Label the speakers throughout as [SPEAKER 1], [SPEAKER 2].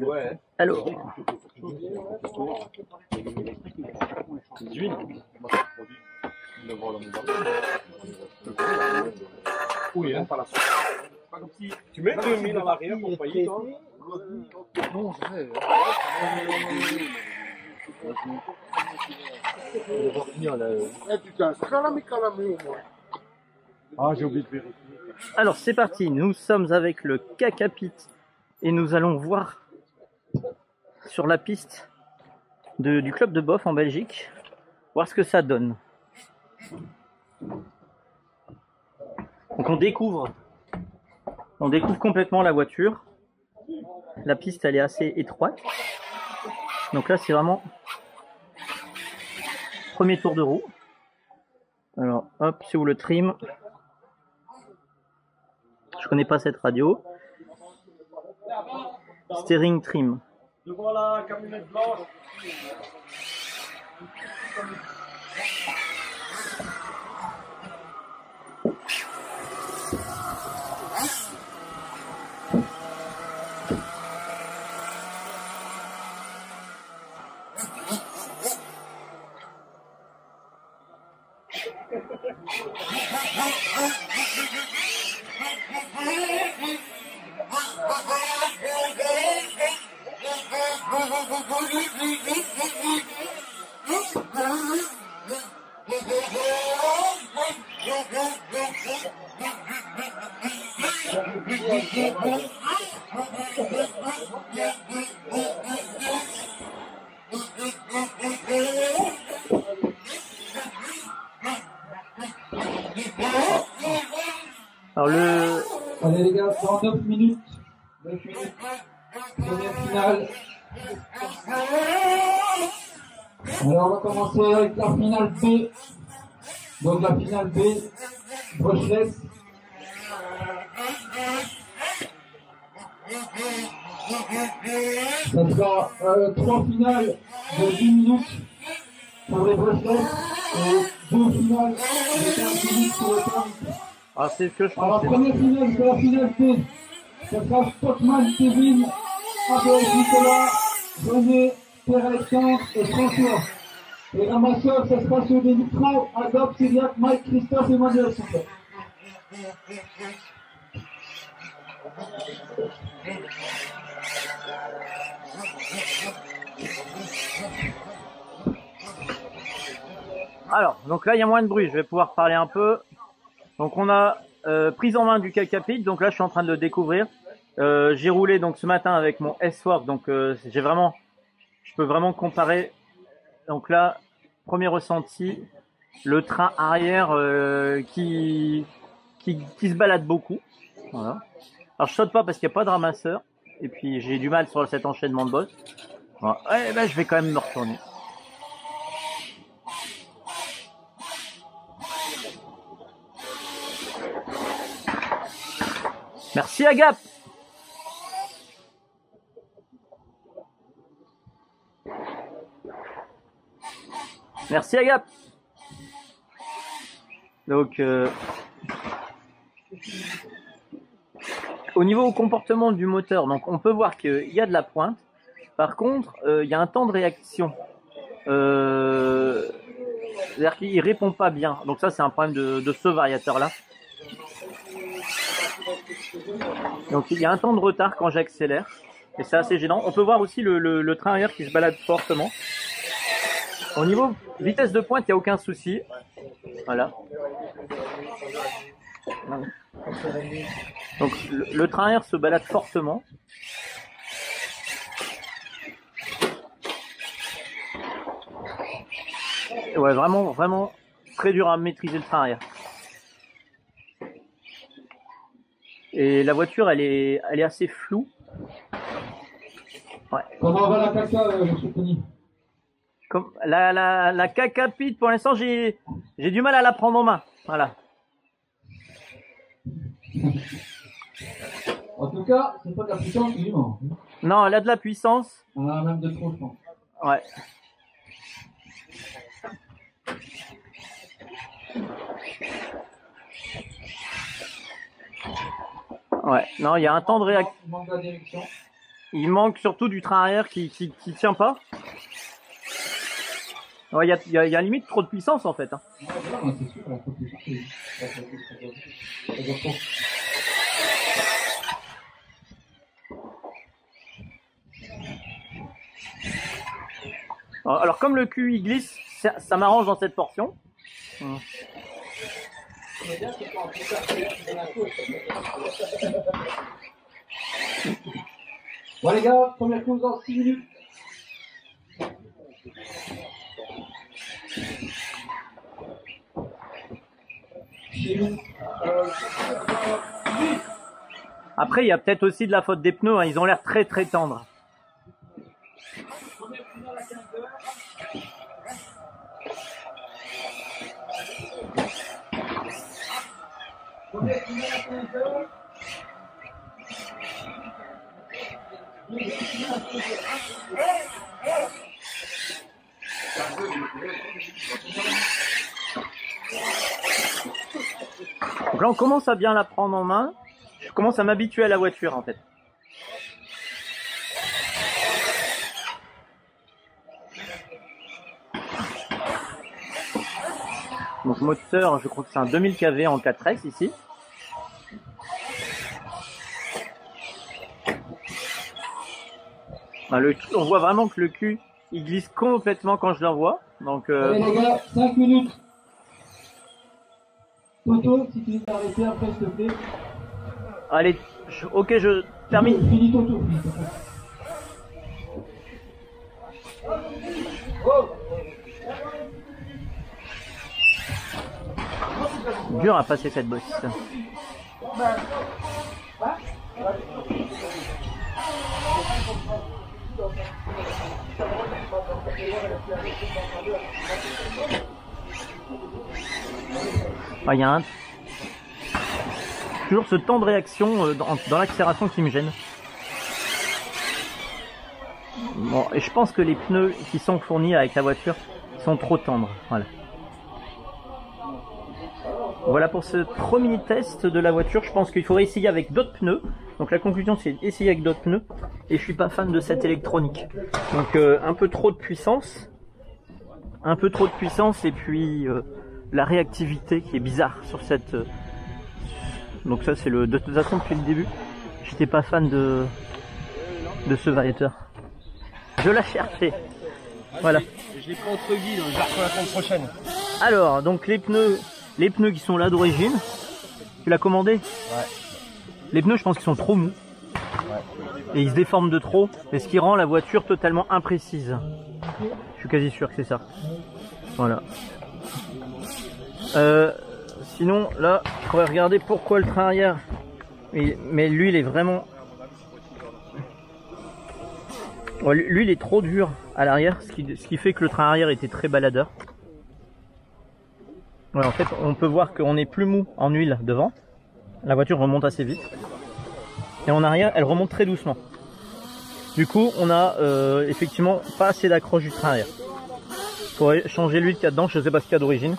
[SPEAKER 1] Ouais.
[SPEAKER 2] Alors,
[SPEAKER 1] Oui, hein, par la suite. Tu mets 2000 à l'arrière pour payer, toi?
[SPEAKER 3] Non, c'est vrai. On va finir là. Ah, j'ai oublié de vérifier.
[SPEAKER 2] alors c'est parti, nous sommes avec le Cacapit et nous allons voir sur la piste du club de Bof en Belgique, voir ce que ça donne. Donc on découvre complètement la voiture. La piste elle est assez étroite. Donc là c'est vraiment premier tour de roue. Alors hop, c'est où le trim? Je connais pas cette radio. Steering trim.
[SPEAKER 1] Devant la camionnette blanche.
[SPEAKER 2] Alors
[SPEAKER 4] Allez les gars, dans 9 minutes. 9 minutes. Première finale. Alors on va commencer avec la finale B. Donc la finale B, brushless. Ça sera 3 finales de 10 minutes pour les brushless et 2 finales de 15 minutes pour les permis.
[SPEAKER 2] ah, c'est ce que je
[SPEAKER 4] Alors,
[SPEAKER 2] pensais.
[SPEAKER 4] première finale, c'est la finale B. Ça sera Spotman, Kevin, Abel, Nicolas, René, Pierre-Alexandre et François. Et ramasseur, ça sera sur des micros, Adolphe, Cyriac, Mike, Christophe et Manuel, s'il vous plaît.
[SPEAKER 2] Alors, donc là il y a moins de bruit, je vais pouvoir parler un peu. Donc on a prise en main du Cacapit, donc là je suis en train de le découvrir. J'ai roulé donc ce matin avec mon S-Work, donc je peux vraiment comparer. Donc là, premier ressenti, le train arrière qui se balade beaucoup. Voilà. Alors je saute pas parce qu'il n'y a pas de ramasseur, et puis j'ai du mal sur cet enchaînement de boss. Voilà. Ouais, ben, je vais quand même me retourner. Merci Agap. Merci Agap. Donc au niveau comportement du moteur, donc on peut voir qu'il y a de la pointe. Par contre, il y a un temps de réaction. C'est-à-dire qu'il répond pas bien. Donc ça c'est un problème de ce variateur là. Donc il y a un temps de retard quand j'accélère et c'est assez gênant. On peut voir aussi le train arrière qui se balade fortement. Au niveau vitesse de pointe, il n'y a aucun souci. Voilà. Donc le train arrière se balade fortement. Ouais, vraiment très dur à maîtriser le train arrière. Et la voiture, elle est assez floue. Ouais.
[SPEAKER 4] Comment va la caca, monsieur Tony?
[SPEAKER 2] Comme la Cacapit, pour l'instant, j'ai du mal à la prendre en main. Voilà.
[SPEAKER 4] En tout cas, c'est pas de la puissance, évidemment.
[SPEAKER 2] Non, elle a de la puissance.
[SPEAKER 4] On a même de trop, je pense.
[SPEAKER 2] Ouais. Ouais, non, il y a un temps de réaction. Il manque surtout du train arrière qui tient pas. Il y a limite trop de puissance en fait. Hein. Alors comme le cul il glisse, ça m'arrange dans cette portion.
[SPEAKER 4] Bon les gars, première course dans 6 minutes.
[SPEAKER 2] Après il y a peut-être aussi de la faute des pneus, hein. Ils ont l'air très très tendres. Donc là on commence à bien la prendre en main. Je commence à m'habituer à la voiture en fait. Donc moteur, je crois que c'est un 2000 kV en 4S ici. On voit vraiment que le cul il glisse complètement quand je l'envoie. Donc
[SPEAKER 4] allez les gars, 5 minutes. Toto, si tu veux t'arrêter après s'il te plaît.
[SPEAKER 2] Allez, ok je termine.
[SPEAKER 4] Finis ton tour.
[SPEAKER 2] Dur à passer cette bosse. Il y a toujours ce temps de réaction dans l'accélération qui me gêne. Bon, et je pense que les pneus qui sont fournis avec la voiture sont trop tendres. Voilà. Voilà pour ce premier test de la voiture. Je pense qu'il faudrait essayer avec d'autres pneus. Donc la conclusion c'est essayer avec d'autres pneus. Et je suis pas fan de cette électronique. Donc un peu trop de puissance. Un peu trop de puissance et puis la réactivité qui est bizarre sur cette... Donc ça c'est le... De toute façon depuis le début, j'étais pas fan de ce variateur. Je l'ai cherché. Voilà.
[SPEAKER 1] Je l'ai pris entre guillemets, je la reprends la semaine prochaine.
[SPEAKER 2] Alors, donc les pneus qui sont là d'origine, tu l'as commandé?
[SPEAKER 1] Ouais.
[SPEAKER 2] Les pneus, je pense qu'ils sont trop mous.
[SPEAKER 1] Ouais.
[SPEAKER 2] Et ils se déforment de trop, et ce qui rend la voiture totalement imprécise. Je suis quasi sûr que c'est ça. Voilà. Sinon, là, on pourrait regarder pourquoi le train arrière. Mais lui, il est vraiment... Ouais, lui, il est trop dur à l'arrière, ce qui fait que le train arrière était très baladeur. Ouais, en fait, on peut voir qu'on est plus mou en huile devant. La voiture remonte assez vite. Et en arrière, elle remonte très doucement. Du coup, on a effectivement pas assez d'accroche du train arrière. Il faudrait changer l'huile qu'il y a dedans, je ne sais pas ce qu'il y a d'origine.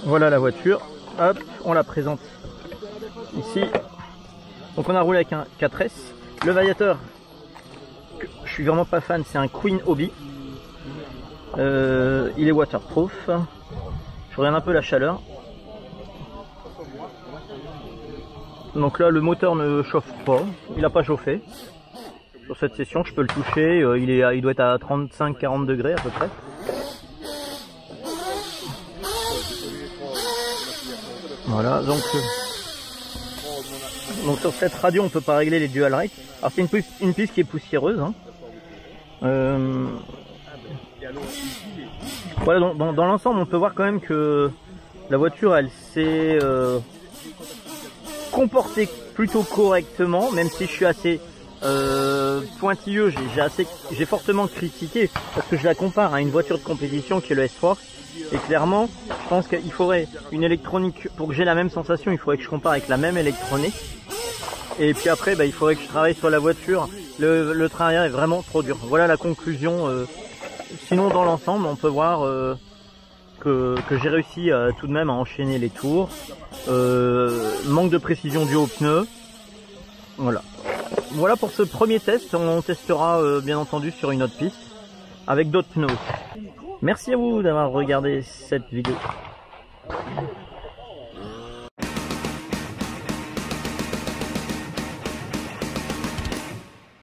[SPEAKER 2] Voilà la voiture. Hop, on la présente ici. Donc on a roulé avec un 4S. Le variateur, je suis vraiment pas fan, c'est un Queen Hobby. Il est waterproof. Je regarde un peu la chaleur. Donc là le moteur ne chauffe pas, il n'a pas chauffé. Sur cette session je peux le toucher, il doit être à 35-40 degrés à peu près. Voilà, donc sur cette radio on peut pas régler les dual rate. Alors c'est une piste qui est poussiéreuse. Hein. Voilà, dans l'ensemble on peut voir quand même que la voiture elle s'est comportée plutôt correctement, même si je suis assez pointilleux, j'ai fortement critiqué parce que je la compare à une voiture de compétition qui est le S-Force. Et clairement, je pense qu'il faudrait une électronique, pour que j'ai la même sensation, il faudrait que je compare avec la même électronique. Et puis après, il faudrait que je travaille sur la voiture. Le train arrière est vraiment trop dur. Voilà la conclusion. Sinon, dans l'ensemble, on peut voir que j'ai réussi tout de même à enchaîner les tours. Manque de précision due aux pneus. Voilà. voilà pour ce premier test. On testera bien entendu sur une autre piste avec d'autres pneus. Merci à vous d'avoir regardé cette vidéo.